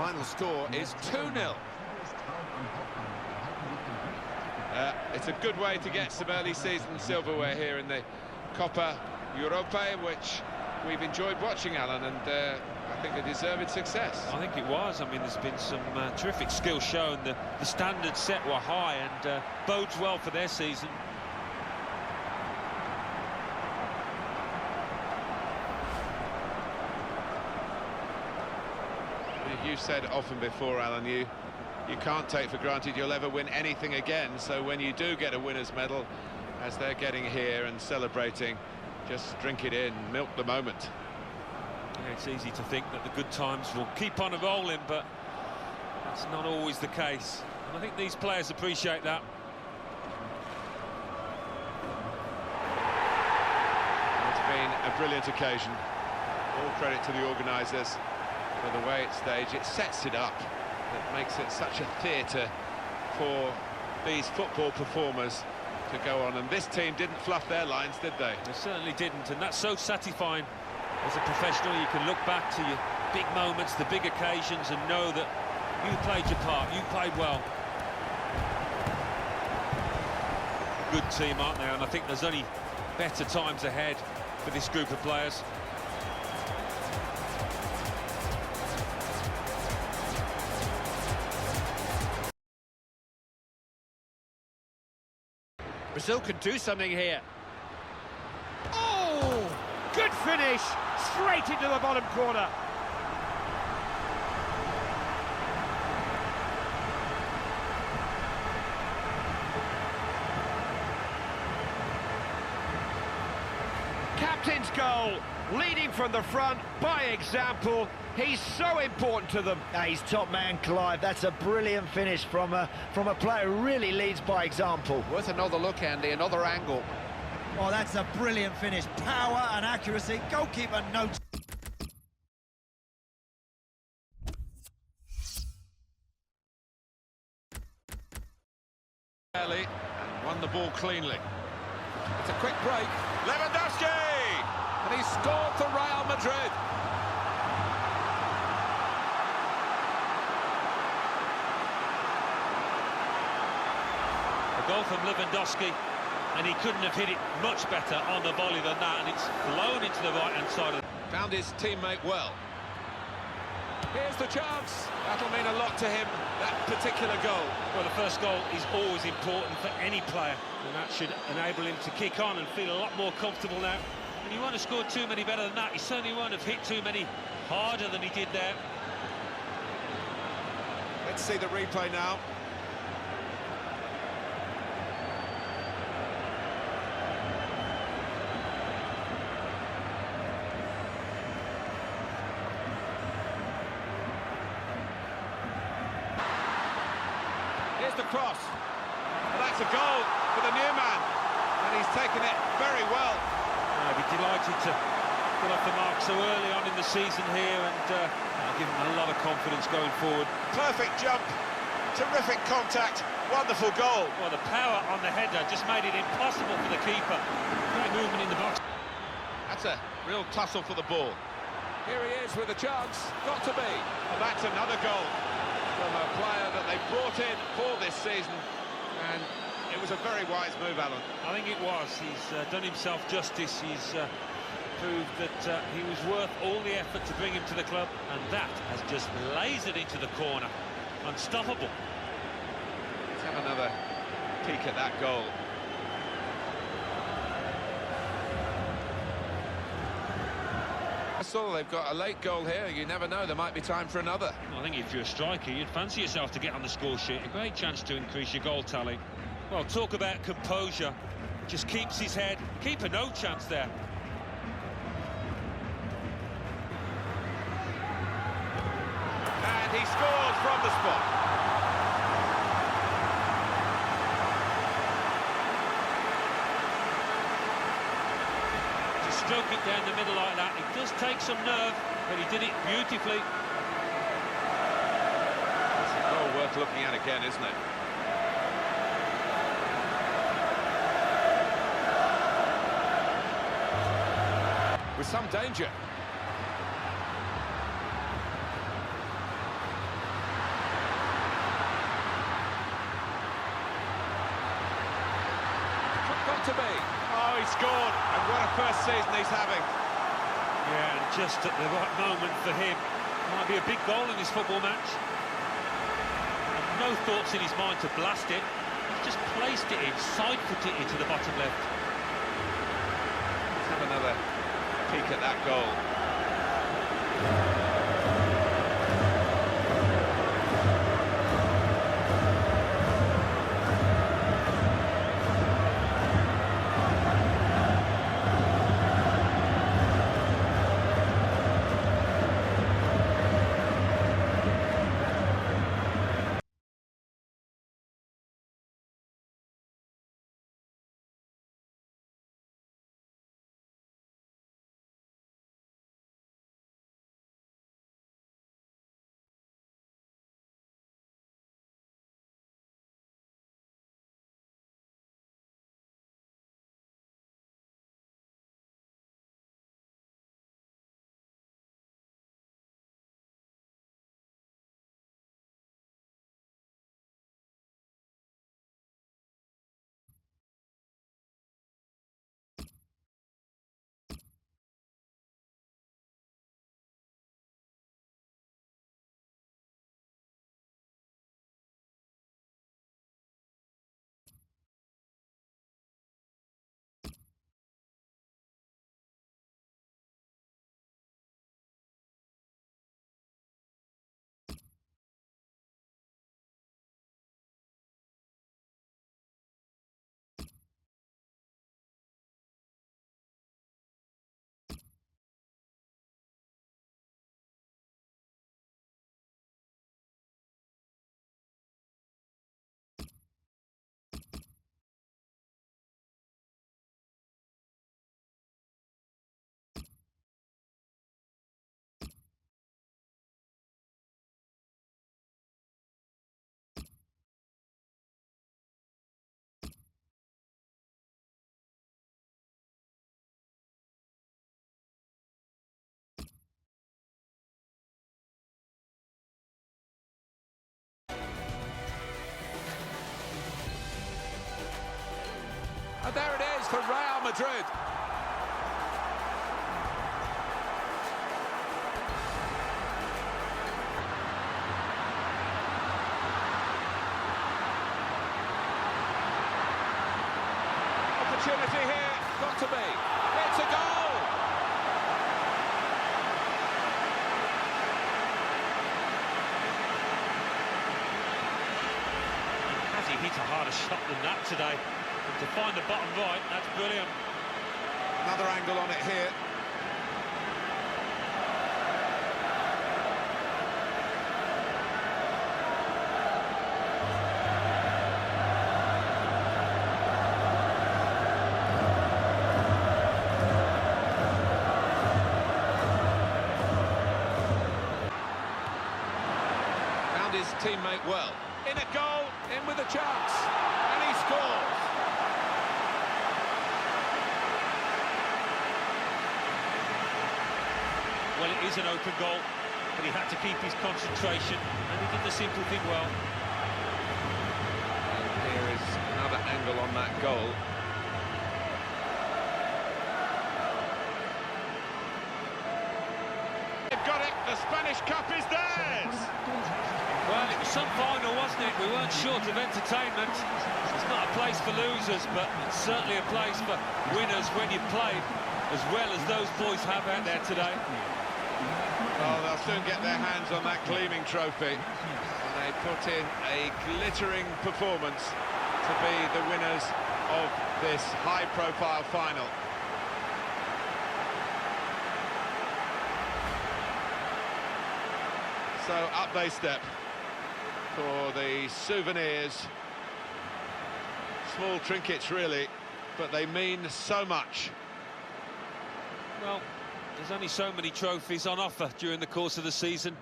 final score is 2-0. It's a good way to get some early season silverware here in the Copa Europa, which we've enjoyed watching, Alan, and I think a deserved success. I think it was. I mean, there's been some terrific skill shown. The standards set were high and bodes well for their season. You've said often before, Alan, you can't take for granted you'll ever win anything again, so when you do get a winner's medal, as they're getting here and celebrating, just drink it in, milk the moment. Yeah, it's easy to think that the good times will keep on rolling, but that's not always the case. And I think these players appreciate that. It's been a brilliant occasion. All credit to the organisers for the way it's staged. It sets it up. It makes it such a theatre for these football performers to go on, and this team didn't fluff their lines, did they? They certainly didn't, and that's so satisfying. As a professional, you can look back to your big moments, the big occasions, and know that you played your part, you played well. Good team, aren't they? And I think there's only better times ahead for this group of players. Brazil can do something here. Oh! Good finish! Straight into the bottom corner. Captain's goal, leading from the front by example. He's so important to them. He's top man, Clive. That's a brilliant finish from a player who really leads by example. Worth another look, Andy, another angle. Oh, that's a brilliant finish. Power and accuracy. Goalkeeper no. And won the ball cleanly. It's a quick break. Lewandowski! And he scored for Real Madrid. A goal from Lewandowski, and he couldn't have hit it much better on the volley than that, and it's flown into the right-hand side. Found his teammate well. Here's the chance. That'll mean a lot to him, that particular goal. Well, the first goal is always important for any player, and that should enable him to kick on and feel a lot more comfortable now. And he won't have scored too many better than that. He certainly won't have hit too many harder than he did there. Let's see the replay now. Here's the cross. Well, that's a goal for the new man, and he's taken it very well. I'd be delighted to get off the mark so early on in the season here, and give him a lot of confidence going forward. Perfect jump, terrific contact, wonderful goal. Well, the power on the header just made it impossible for the keeper. Great movement in the box. That's a real tussle for the ball. Here he is with a chance, got to be. And that's another goal from a player that they brought in for this season, and it was a very wise move, Alan. I think it was. He's done himself justice. He's proved that he was worth all the effort to bring him to the club, and that has just lasered into the corner. Unstoppable. Let's have another peek at that goal. They've got a late goal here. You never know, there might be time for another. Well, I think if you're a striker, you'd fancy yourself to get on the score sheet. A great chance to increase your goal tally. Well, talk about composure. Just keeps his head. Keeper no chance there. And he scores from the spot. Stroke it down the middle like that. It does take some nerve, but he did it beautifully. It's a goal worth looking at again, isn't it? With some danger. got to be. Oh, he scored, and what a first season he's having. Yeah, and just at the right moment for him. Might be a big goal in this football match. And no thoughts in his mind to blast it. He's just placed it in, side-foot it into the bottom left. Let's have another peek at that goal. And there it is for Real Madrid. Opportunity here, got to be. It's a goal! Has he hit a harder shot than that today? And to find the bottom right, that's brilliant. Another angle on it here. Found his teammate well. In a goal, in with a chance, and he scores. Well, it is an open goal, but he had to keep his concentration, and he did the simple thing well. And here is another angle on that goal. They've got it, the Spanish Cup is theirs! Well, it was some final, wasn't it? We weren't short of entertainment. It's not a place for losers, but it's certainly a place for winners when you play as well as those boys have out there today. Oh, they'll soon get their hands on that gleaming trophy. And they put in a glittering performance to be the winners of this high-profile final. So up they step for the souvenirs. Small trinkets, really, but they mean so much. Well, there's only so many trophies on offer during the course of the season,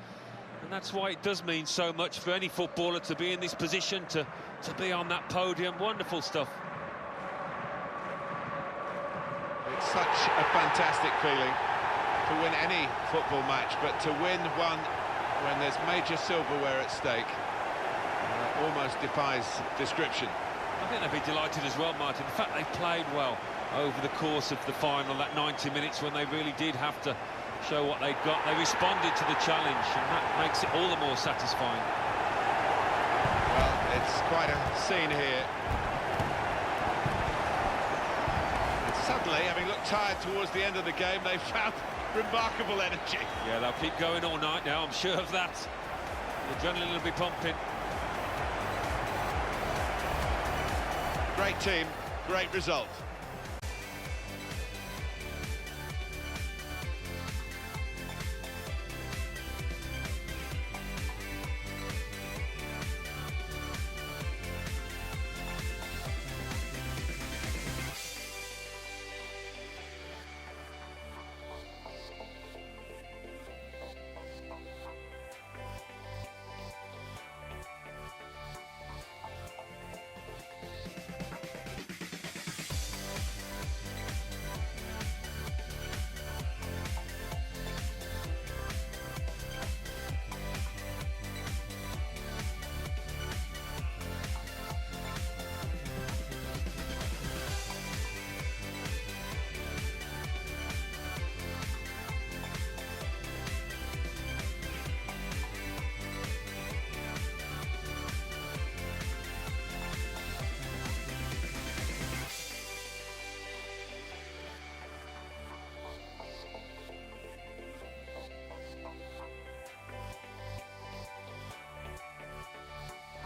and that's why it does mean so much for any footballer to be in this position, to be on that podium. Wonderful stuff. It's such a fantastic feeling to win any football match, but to win one when there's major silverware at stake almost defies description. I think they'd be delighted as well, Martin. In fact, they played well over the course of the final, that 90 minutes when they really did have to show what they'd got. They responded to the challenge, and that makes it all the more satisfying. Well, it's quite a scene here. And suddenly, having looked tired towards the end of the game, they found remarkable energy. Yeah, they'll keep going all night now, I'm sure of that. The adrenaline will be pumping. Great team, great result.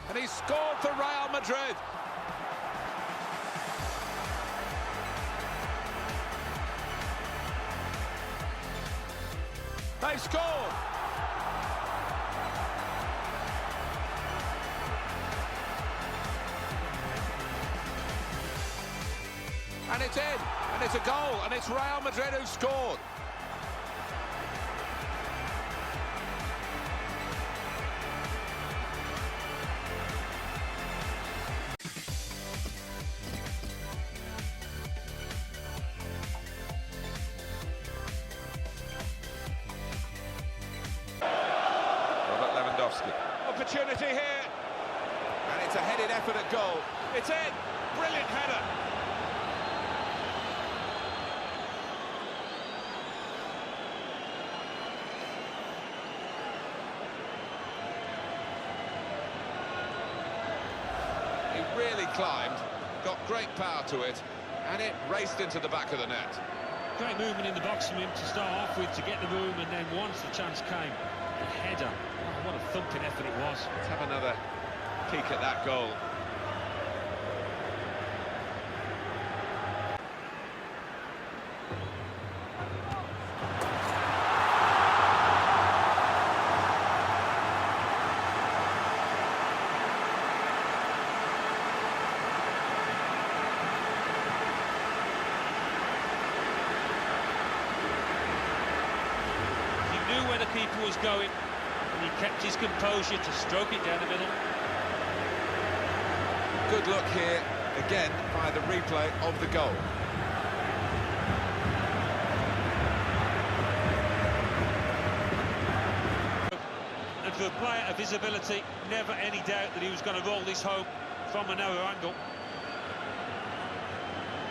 And he scored for Real Madrid. They've scored. And it's in, and it's a goal, and it's Real Madrid who scored. Opportunity here. And it's a headed effort at goal. It's in. Brilliant header. He really climbed, got great power to it, and it raced into the back of the net. Great movement in the box from him to start off with, to get the room, and then once the chance came, the header. Oh, what a thumping effort it was. Let's have another peek at that goal. He knew where the keeper was going, and he kept his composure to stroke it down the middle. Good look here, again, by the replay of the goal. And for a player of his ability, never any doubt that he was going to roll this home from a narrow angle.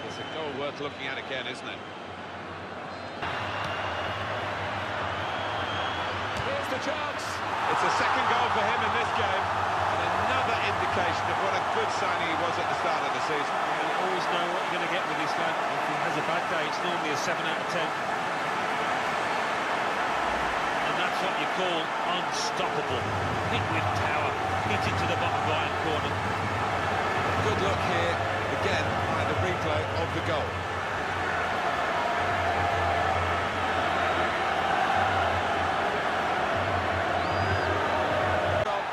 It's a goal worth looking at again, isn't it? Here's the chance. It's a second goal for him in this game, and another indication of what a good signing he was at the start of the season. Yeah, you always know what you're going to get with this lad. If he has a bad day, it's normally a 7 out of 10. And that's what you call unstoppable. Hit with power, hit into the bottom right corner. Good look here, again, by the replay of the goal.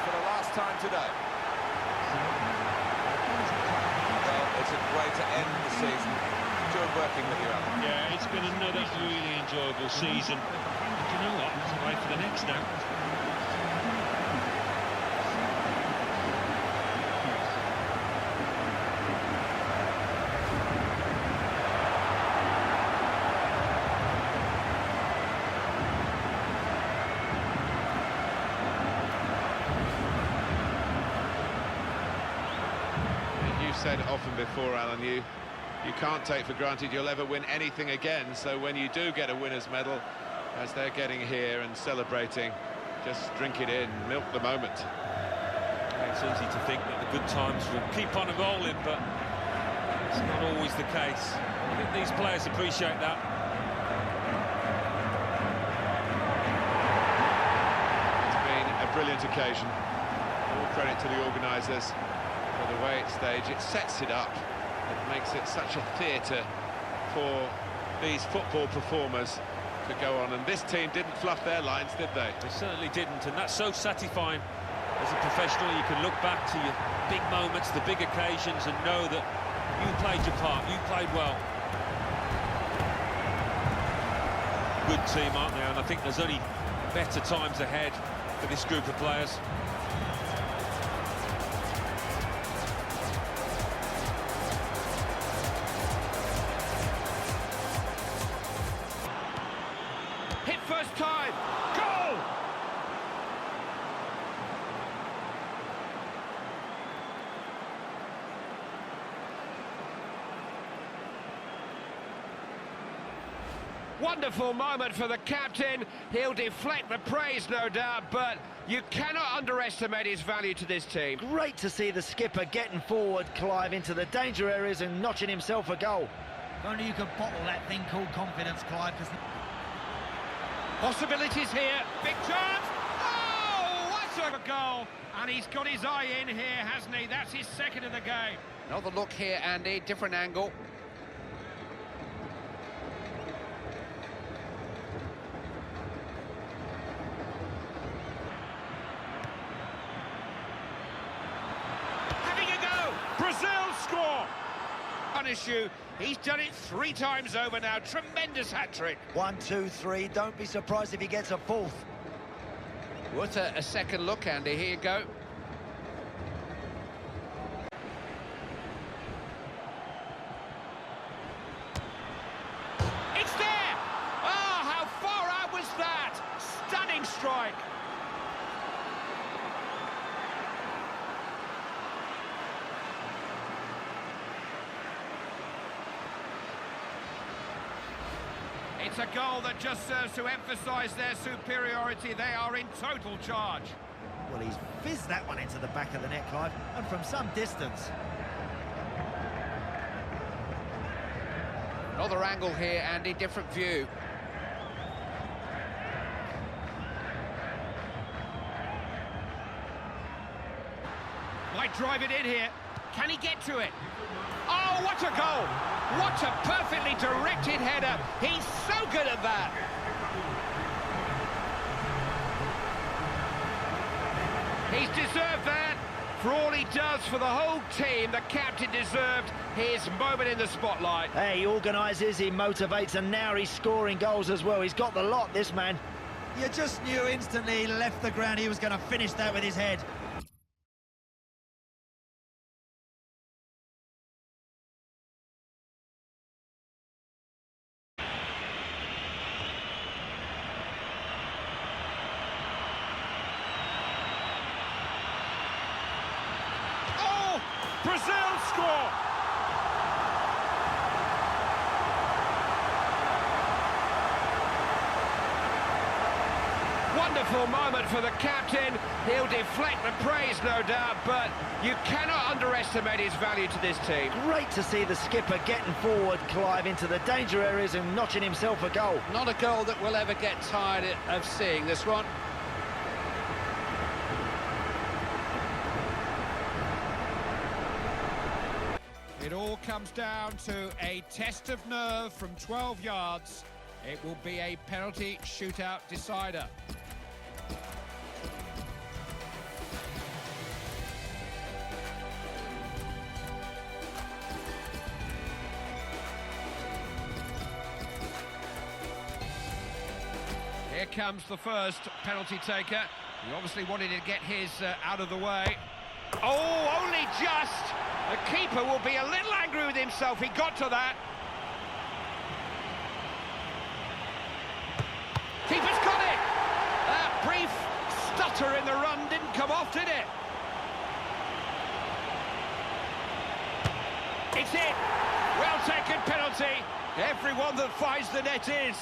For the last time today. Well, it's a way to end the season. Enjoyed working with you, Alan. Yeah, it's been another really enjoyable season. And you know what? Let's wait for the next now. said often before, Alan, you can't take for granted you'll ever win anything again, so when you do get a winner's medal, as they're getting here and celebrating, just drink it in, milk the moment. It's easy to think that the good times will keep on rolling, but it's not always the case. I think these players appreciate that. It's been a brilliant occasion. All credit to the organisers for the way it's staged. It sets it up. It makes it such a theatre for these football performers to go on. And this team didn't fluff their lines, did they? They certainly didn't, and that's so satisfying. As a professional, you can look back to your big moments, the big occasions, and know that you played your part, you played well. Good team, aren't they? And I think there's only better times ahead for this group of players. Hit first time. Goal! Wonderful moment for the captain. He'll deflect the praise, no doubt, but you cannot underestimate his value to this team. Great to see the skipper getting forward, Clive, into the danger areas and notching himself a goal. If only you could bottle that thing called confidence, Clive, because... Possibilities here. Big chance. Oh, what a goal. And he's got his eye in here, hasn't he? That's his second of the game. Another look here, Andy, different angle. Having a go. Brazil score. Punish you. He's done it 3 times over now. Tremendous hat-trick. 1, 2, 3. Don't be surprised if he gets a fourth. What a second look, Andy. Here you go. It's there. Oh, how far out was that? Stunning strike. It's a goal that just serves to emphasise their superiority. They are in total charge. Well, he's fizzed that one into the back of the net, Clive, and from some distance. Another angle here, Andy, different view. Might drive it in here. Can he get to it? Oh, what a goal! What a perfectly directed header. He's so good at that. He's deserved that. For all he does for the whole team, the captain deserved his moment in the spotlight. Hey, he organises, he motivates, and now he's scoring goals as well. He's got the lot, this man. You just knew instantly he left the ground he was going to finish that with his head. Brazil score! Wonderful moment for the captain. He'll deflect the praise, no doubt, but you cannot underestimate his value to this team. Great to see the skipper getting forward, Clive, into the danger areas and notching himself a goal. Not a goal that we'll ever get tired of seeing, this one. It all comes down to a test of nerve from 12 yards. It will be a penalty shootout decider. Here comes the first penalty taker. He obviously wanted to get his out of the way. Oh, only just! The keeper will be a little angry with himself. He got to that. Keeper's got it! That brief stutter in the run didn't come off, did it? It's in! Well taken penalty. Everyone that finds the net is.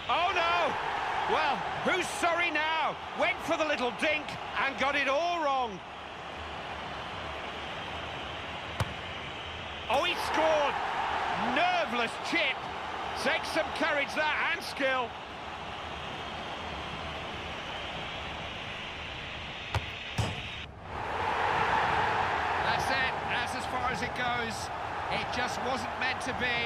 Oh no! Well, who's sorry now? Went for the little dink and got it all wrong. Oh, he scored! Nerveless chip. Takes some courage, that, and skill. That's it. That's as far as it goes. It just wasn't meant to be.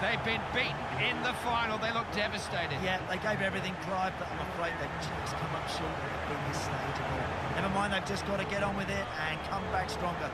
They've been beaten in the final. They look devastated. Yeah, they gave everything, Clive, but I'm afraid they've just come up short at the biggest stage of all. Never mind, they've just got to get on with it and come back stronger.